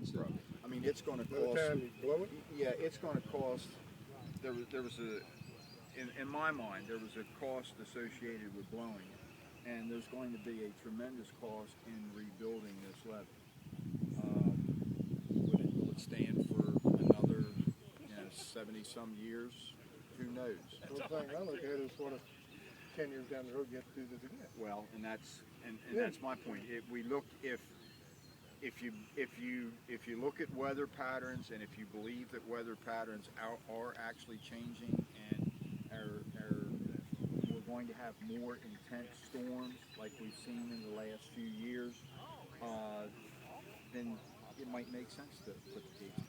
expensive. I mean, it's going to By the cost. time you blow it? Yeah, it's going to cost. There was a, in my mind, there was a cost associated with blowing it, and there's going to be a tremendous cost in rebuilding this levee. Will it stand for another, 70 some years? Who knows? The thing I look at is what if 10 years down the road you have to do this again? Well, and that's Yeah. that's my point. If you look at weather patterns, and if you believe that weather patterns are actually changing, and we're going to have more intense storms like we've seen in the last few years, then it might make sense to put the gates